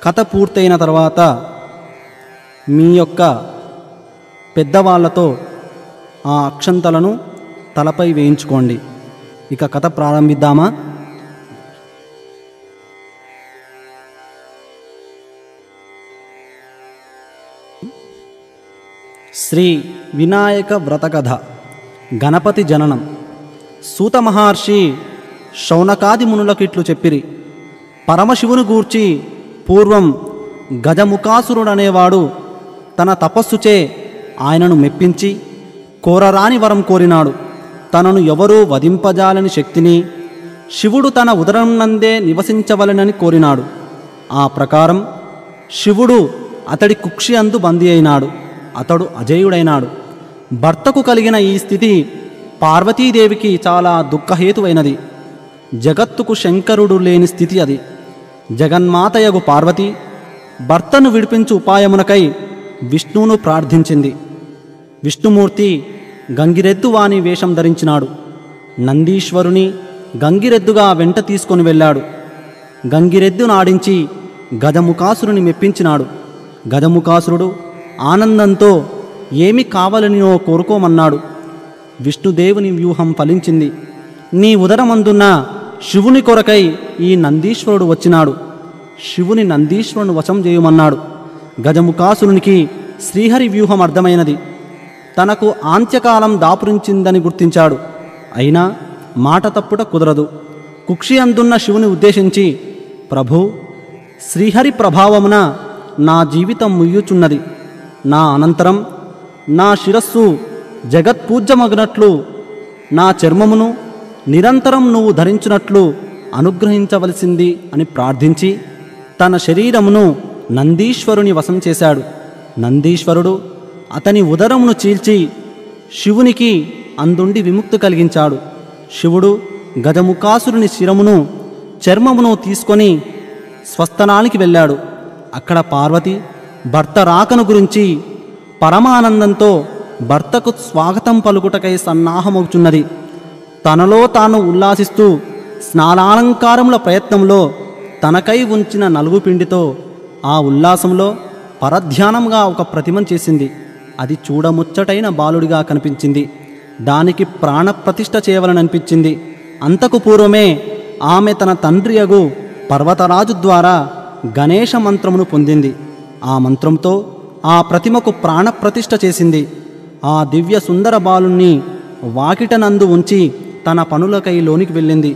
కథ పూర్తయిన తర్వాత మీ యొక్క పెద్దవాళ్లతో ఆ అక్షంతలను తలపై వేయించుకోండి. ఇక కథ ప్రారంభిద్దామా? శ్రీ వినాయక వ్రతకథ. గణపతి జననం. సూత మహర్షి శౌనకాది మునులకిట్లు చెప్పిరి. పరమశివుని గూర్చి పూర్వం గజముఖాసురుడనేవాడు తన తపస్సుచే ఆయనను మెప్పించి కోరరాని వరం కోరినాడు. తనను ఎవరూ వధింపజాలని శక్తిని శివుడు తన ఉదరం నందే నివసించవలెనని కోరినాడు. ఆ ప్రకారం శివుడు అతడి కుక్షి అందు బందీ అయినాడు. అతడు అజేయుడైనాడు. భర్తకు కలిగిన ఈ స్థితి పార్వతీదేవికి చాలా దుఃఖహేతువైనది. జగత్తుకు శంకరుడు లేని స్థితి అది. జగన్మాతయగు పార్వతి భర్తను విడిపించు ఉపాయమునకై విష్ణువును ప్రార్థించింది. విష్ణుమూర్తి గంగిరెద్దు వాని వేషం ధరించినాడు. నందీశ్వరుని గంగిరెద్దుగా వెంట తీసుకొని వెళ్ళాడు. గంగిరెద్దు నాడించి గజముఖాసురుని మెప్పించినాడు. గజముఖాసురుడు ఆనందంతో ఏమి కావాలనినో కోరుకోమన్నాడు. విష్ణుదేవుని వ్యూహం ఫలించింది. నీ ఉదరమందున్న శివుని కొరకై ఈ నందీశ్వరుడు వచ్చినాడు. శివుని నందీశ్వరుని వశం చేయమన్నాడు. గజముఖాసురునికి శ్రీహరి వ్యూహం అర్థమైనది. తనకు ఆంత్యకాలం దాపురించిందని గుర్తించాడు. అయినా మాట తప్పుట కుదరదు. కుక్షి అందున్న శివుని ఉద్దేశించి, ప్రభు, శ్రీహరి ప్రభావమున నా జీవితం ముయ్యుచున్నది. నా అనంతరం నా శిరస్సు జగత్పూజ్యమగినట్లు నా చర్మమును నిరంతరం నువ్వు ధరించినట్లు అనుగ్రహించవలసింది అని ప్రార్థించి తన శరీరమును నందీశ్వరుని వశం చేశాడు. నందీశ్వరుడు అతని ఉదరమును చీల్చి శివునికి అందుండి విముక్తి కలిగించాడు. శివుడు గజముఖాసురుని శిరమును చర్మమును తీసుకొని స్వస్థనానికి వెళ్ళాడు. అక్కడ పార్వతి భర్త రాకను గురించి పరమానందంతో భర్తకు స్వాగతం పలుకుటకై సన్నాహమవుతున్నది. తనలో తాను ఉల్లాసిస్తూ స్నానాలంకారముల ప్రయత్నంలో తనకై ఉంచిన నలుగు పిండితో ఆ ఉల్లాసంలో పరధ్యానంగా ఒక ప్రతిమను చేసింది. అది చూడముచ్చటైన బాలుడిగా కనిపించింది. దానికి ప్రాణప్రతిష్ఠ చేయవలననిపించింది. అంతకు పూర్వమే ఆమె తన తండ్రియగు పర్వతరాజు ద్వారా గణేశ మంత్రమును పొందింది. ఆ మంత్రంతో ఆ ప్రతిమకు ప్రాణప్రతిష్ఠ చేసింది. ఆ దివ్య సుందర బాలుణ్ణి వాకిటనందు ఉంచి తన పనులకై లోనికి వెళ్ళింది.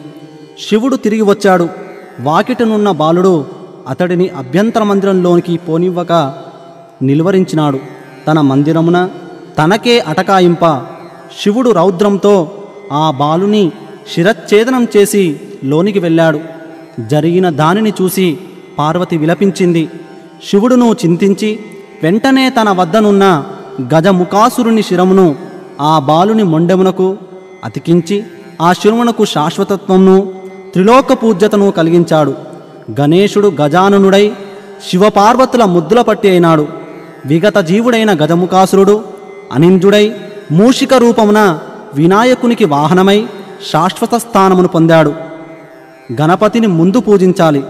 శివుడు తిరిగి వచ్చాడు. వాకిటనున్న బాలుడు అతడిని అభ్యంతర మందిరంలోనికి పోనివ్వక నిలువరించినాడు. తన మందిరమున తనకే అటకాయింప శివుడు రౌద్రంతో ఆ బాలుని శిరచ్ఛేదనం చేసి లోనికి వెళ్ళాడు. జరిగిన దానిని చూసి పార్వతి విలపించింది. శివుడును చింతించి వెంటనే తన వద్దనున్న గజముఖాసురుని శిరమును ఆ బాలుని మొండెమునకు అతికించి ఆ శిరమునకు శాశ్వతత్వమును త్రిలోక పూజ్యతను కలిగించాడు. గణేశుడు గజాననుడై శివపార్వతుల ముద్దుల పట్టి అయినాడు. విగత జీవుడైన గజముఖాసురుడు అనింద్యుడై మూషిక రూపమున వినాయకునికి వాహనమై శాశ్వత స్థానమును పొందాడు. గణపతిని ముందు పూజించాలి.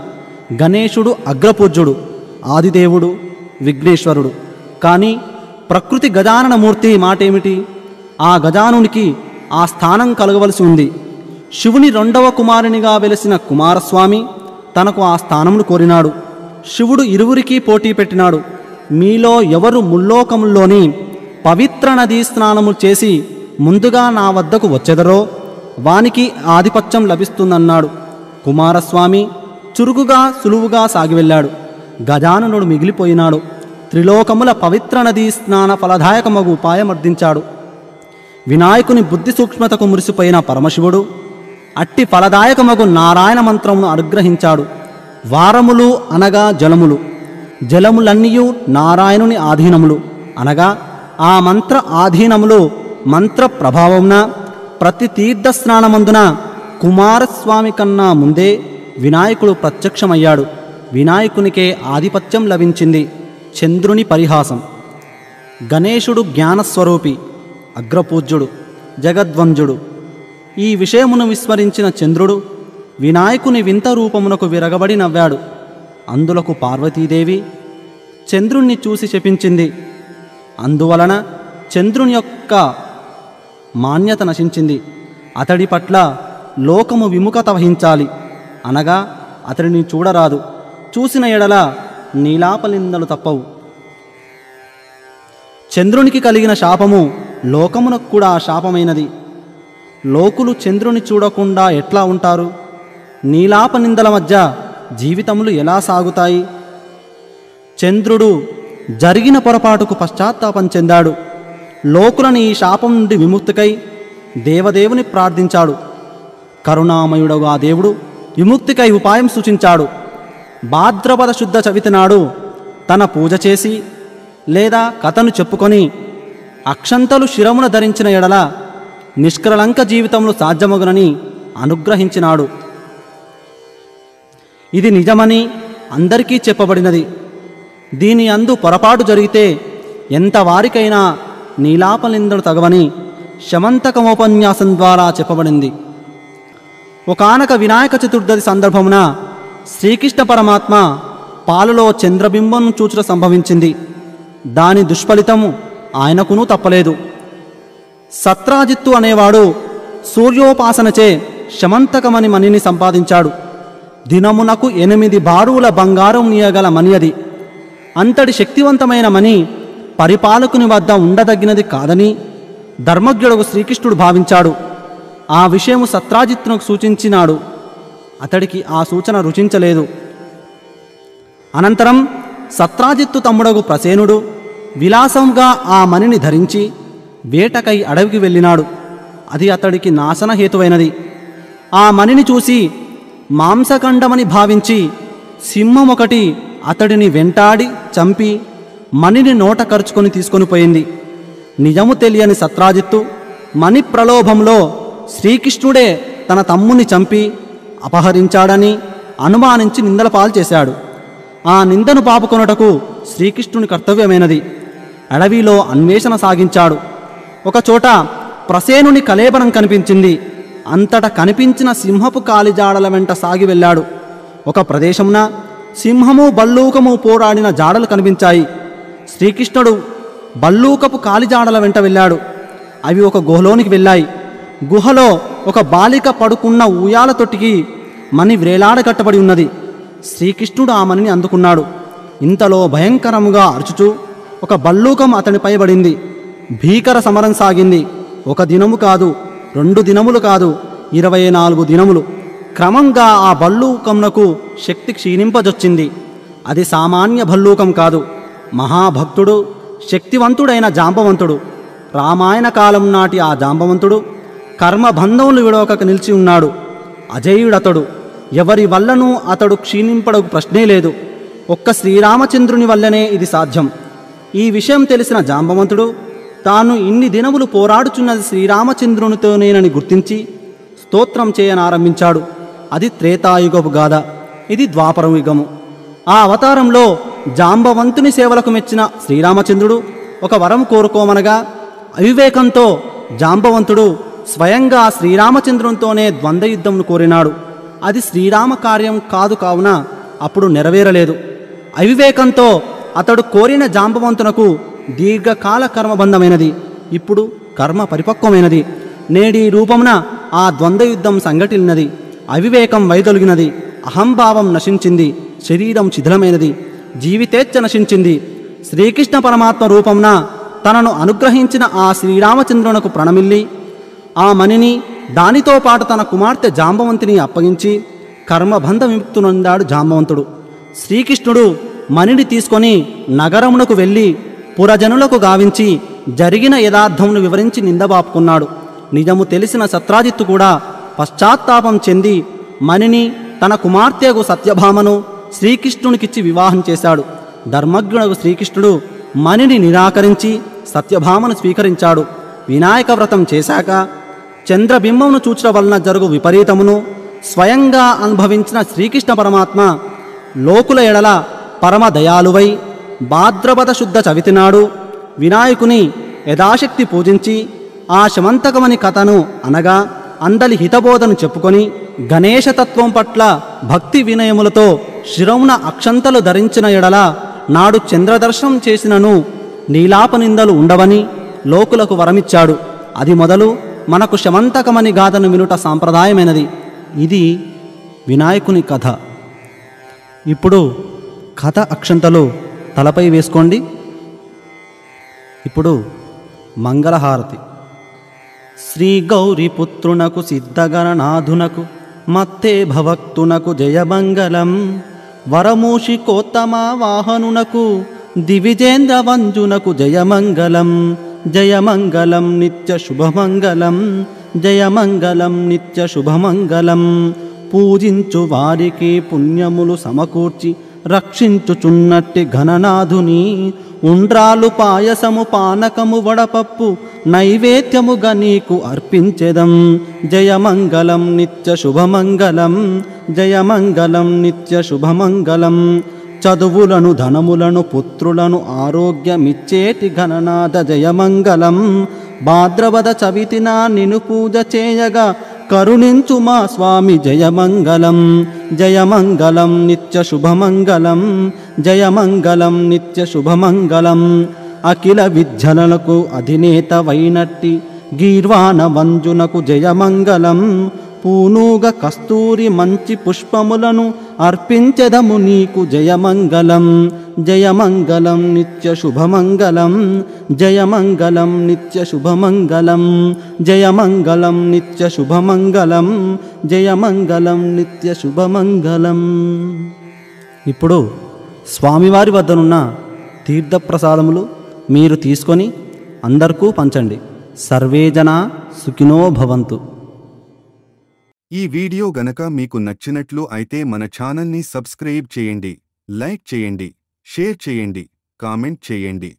గణేశుడు అగ్రపూజ్యుడు, ఆదిదేవుడు, విఘ్నేశ్వరుడు. కానీ ప్రకృతి గజాననమూర్తి మాటేమిటి? ఆ గజానునికి ఆ స్థానం కలగవలసి ఉంది. శివుని రెండవ కుమారునిగా వెలిసిన కుమారస్వామి తనకు ఆ స్థానమును కోరినాడు. శివుడు ఇరువురికి పోటీ పెట్టినాడు. మీలో ఎవరు ముల్లోకముల్లోని పవిత్ర నదీ స్నానము చేసి ముందుగా నా వద్దకు వచ్చెదరో వానికి ఆధిపత్యం లభిస్తుందన్నాడు. కుమారస్వామి చురుకుగా సులువుగా సాగి వెళ్ళాడు. గజాననుడు మిగిలిపోయినాడు. త్రిలోకముల పవిత్ర నదీ స్నాన ఫలదాయకమగు ఉపాయమర్దించాడు. వినాయకుని బుద్ధి సూక్ష్మతకు మురిసిపోయిన పరమశివుడు అట్టి ఫలదాయకమగు నారాయణ మంత్రమును అనుగ్రహించాడు. వారములు అనగా జలములు, జలములన్నీయు నారాయణుని ఆధీనములు అనగా ఆ మంత్ర ఆధీనములు మంత్ర ప్రభావమున ప్రతి తీర్థ స్నానమందున కుమారస్వామి కన్నా ముందే వినాయకుడు ప్రత్యక్షమయ్యాడు. వినాయకునికే ఆధిపత్యం లభించింది. చంద్రుని పరిహాసం. గణేశుడు జ్ఞానస్వరూపి, అగ్రపూజ్యుడు, జగద్వంజుడు. ఈ విషయమును విస్మరించిన చంద్రుడు వినాయకుని వింత రూపమునకు విరగబడి నవ్వాడు. అందులకు పార్వతీదేవి చంద్రుణ్ణి చూసి శపించింది. అందువలన చంద్రుని యొక్క మాన్యత నశించింది. అతడి పట్ల లోకము విముఖత వహించాలి, అనగా అతడిని చూడరాదు. చూసిన ఎడల నీలాపలిందలు తప్పవు. చంద్రునికి కలిగిన శాపము లోకమునకు కూడా శాపమైనది. లోకులు చంద్రుని చూడకుండా ఎట్లా ఉంటారు? నీలాపనిందల మధ్య జీవితములు ఎలా సాగుతాయి? చంద్రుడు జరిగిన పొరపాటుకు పశ్చాత్తాపం చెందాడు. లోకులని ఈ శాపం నుండి విముక్తికై దేవదేవుని ప్రార్థించాడు. కరుణామయుడగు ఆ దేవుడు విముక్తికై ఉపాయం సూచించాడు. భాద్రపద శుద్ధ చవితి నాడు తన పూజ చేసి లేదా కథను చెప్పుకొని అక్షంతలు శిరమున ధరించిన ఎడల నిష్కలంక జీవితంలో సాధ్యమగునని అనుగ్రహించినాడు. ఇది నిజమని అందరికీ చెప్పబడినది. దీని అందు పొరపాటు జరిగితే ఎంత వారికైనా నీలాపలిందలు తగవని శమంతకమోపన్యాసం ద్వారా చెప్పబడింది. ఒకానొక వినాయక చతుర్థి సందర్భమున శ్రీకృష్ణ పరమాత్మ పాలలో చంద్రబింబం చూచుట సంభవించింది. దాని దుష్ఫలితము ఆయనకునూ తప్పలేదు. సత్రాజిత్తు అనేవాడు సూర్యోపాసనచే శమంతకమని మణిని సంపాదించాడు. దినమునకు 8 బారువుల బంగారం నీయగల మణి అది. అంతటి శక్తివంతమైన మణి పరిపాలకుని వద్ద ఉండదగినది కాదని ధర్మజ్ఞుడు శ్రీకృష్ణుడు భావించాడు. ఆ విషయము సత్రాజిత్తునకు సూచించినాడు. అతడికి ఆ సూచన రుచించలేదు. అనంతరం సత్రాజిత్తు తమ్ముడగు ప్రసేనుడు విలాసంగా ఆ మణిని ధరించి వేటకై అడవికి వెళ్ళినాడు. అది అతడికి నాశనహేతువైనది. ఆ మణిని చూసి మాంసఖండమని భావించి సింహం ఒకటి అతడిని వెంటాడి చంపి మణిని నోట కరుచుకొని తీసుకొని పోయింది. నిజము తెలియని సత్రాజిత్తు మణి ప్రలోభంలో శ్రీకృష్ణుడే తన తమ్ముని చంపి అపహరించాడని అనుమానించి నిందల పాలు చేశాడు. ఆ నిందను పాపుకొనుటకు శ్రీకృష్ణుని కర్తవ్యమైనది. అడవిలో అన్వేషణ సాగించాడు. ఒకచోట ప్రసేనుని కళేబరం కనిపించింది. అంతటా కనిపించిన సింహపు కాలిజాడల వెంట సాగి వెళ్ళాడు. ఒక ప్రదేశమున సింహము బల్లూకము పోరాడిన జాడలు కనిపించాయి. శ్రీకృష్ణుడు బల్లూకపు కాలిజాడల వెంట వెళ్ళాడు. అవి ఒక గుహలోనికి వెళ్ళాయి. గుహలో ఒక బాలిక పడుకున్న ఊయాల తొట్టికి మణి వ్రేలాడ కట్టబడి ఉన్నది. శ్రీకృష్ణుడు ఆ మణిని అందుకున్నాడు. ఇంతలో భయంకరముగా అరుచుచూ ఒక బల్లూకం అతనిపై పడింది. భీకర సమరం సాగింది. 1 దినము కాదు, 2 దినములు కాదు, 24 దినములు. క్రమంగా ఆ భల్లూకంనకు శక్తి క్షీణింపజొచ్చింది. అది సామాన్య భల్లూకం కాదు. మహాభక్తుడు, శక్తివంతుడైన జాంబవంతుడు. రామాయణ కాలం నాటి ఆ జాంబవంతుడు కర్మబంధములు విడవక నిలిచి ఉన్నాడు. అజేయుడతడు. ఎవరి వల్లనూ అతడు క్షీణింపడకు ప్రశ్నే లేదు. ఒక్క శ్రీరామచంద్రుని వల్లనే ఇది సాధ్యం. ఈ విషయం తెలిసిన జాంబవంతుడు తాను ఇన్ని దినములు పోరాడుచున్నది శ్రీరామచంద్రునితోనేనని గుర్తించి స్తోత్రం చేయనారంభించాడు. అది త్రేతాయుగపు గాథ. ఇది ద్వాపర యుగము. ఆ అవతారంలో జాంబవంతుని సేవలకు మెచ్చిన శ్రీరామచంద్రుడు ఒక వరం కోరుకోమనగా అవివేకంతో జాంబవంతుడు స్వయంగా శ్రీరామచంద్రునితోనే ద్వంద్వయుద్ధంను కోరినాడు. అది శ్రీరామ కార్యం కాదు కావున అప్పుడు నెరవేరలేదు. అవివేకంతో అతడు కోరిన జాంబవంతునకు దీర్ఘకాల కర్మబంధమైనది. ఇప్పుడు కర్మ పరిపక్వమైనది. నేడి రూపమున ఆ ద్వంద్వయుద్ధం సంఘటిల్లినది. అవివేకం వైదొలిగినది. అహంభావం నశించింది. శరీరం శిథిలమైనది. జీవితేచ్ఛ నశించింది. శ్రీకృష్ణ పరమాత్మ రూపమున తనను అనుగ్రహించిన ఆ శ్రీరామచంద్రునకు ప్రణమిల్లి ఆ మణిని దానితో పాటు తన కుమార్తె జాంబవంతిని అప్పగించి కర్మబంధ విముక్తునొందాడు జాంబవంతుడు. శ్రీకృష్ణుడు మణిని తీసుకొని నగరమునకు వెళ్ళి పురజనులకు గావించి జరిగిన యథార్థమును వివరించి నిందబాపుకున్నాడు. నిజము తెలిసిన సత్రాజిత్తు కూడా పశ్చాత్తాపం చెంది మణిని తన కుమార్తెకు సత్యభామను శ్రీకృష్ణునికిచ్చి వివాహం చేశాడు. ధర్మజ్ఞుడు శ్రీకృష్ణుడు మణిని నిరాకరించి సత్యభామను స్వీకరించాడు. వినాయక వ్రతం చేశాక చంద్రబింబమును చూచడం వలన జరుగు విపరీతమును స్వయంగా అనుభవించిన శ్రీకృష్ణ పరమాత్మ లోకుల ఎడల పరమ దయాళువై భాద్రపద శుద్ధ చవితి నాడు వినాయకుని యథాశక్తి పూజించి ఆ శమంతకమని కథను అనగా అందలి హితబోధను చెప్పుకొని గణేశతత్వం పట్ల భక్తి వినయములతో శిరమున అక్షంతలు ధరించిన ఎడల నాడు చంద్రదర్శనం చేసినను నీలాపనిందలు ఉండవని లోకులకు వరమిచ్చాడు. అది మొదలు మనకు శమంతకమని గాథను వినుట సాంప్రదాయమైనది. ఇది వినాయకుని కథ. ఇప్పుడు కథ అక్షంతలు తలపై వేసుకోండి. ఇప్పుడు మంగళహారతి. శ్రీ గౌరీపుత్రునకు సిద్ధగణనాథునకు మత్తే భవక్తునకు జయమంగళం. వరమూషికోత్తమ వాహనునకు దివిజేంద్ర వంజునకు జయమంగళం. జయమంగళం నిత్య శుభమంగళం. జయమంగళం నిత్య శుభమంగళం. పూజించు వారికి పుణ్యములు సమకూర్చి రక్షించుచున్నట్టి ఘననాథుని ఉండ్రాలు పాయసము పానకము వడపప్పు నైవేద్యముగా నీకు అర్పించెదం. జయమంగళం నిత్య శుభమంగళం. జయమంగళం నిత్య శుభమంగళం. చదువులను ధనములను పుత్రులను ఆరోగ్యమిచ్చేటి ఘననాథ జయమంగళం. భాద్రపద చవితిన నిను పూజ చేయగా కరుణించు మా స్వామి జయమంగళం. జయమంగళం నిత్య శుభమంగళం. జయమంగళం నిత్య శుభమంగళం. అఖిల విద్యలకు అధినేత వైనట్టి గీర్వాణ వంజునకు జయమంగళం. పూనూగ కస్తూరి మంచి పుష్పములను అర్పించెదము నీకు జయమంగళం. జయమంగళం నిత్య శుభమంగళం. జయమంగళం నిత్య శుభమంగళం. జయమంగళం నిత్య శుభమంగళం. జయమంగళం నిత్య శుభమంగళం. ఇప్పుడు స్వామివారి వద్దనున్న తీర్థప్రసాదములు మీరు తీసుకొని అందరికీ పంచండి. సర్వే జనా సుఖినో భవంతు. ఈ వీడియో గనక మీకు నచ్చినట్లు అయితే మన ఛానల్ని సబ్స్క్రైబ్ చేయండి, లైక్ చేయండి, షేర్ చేయండి, కామెంట్ చేయండి.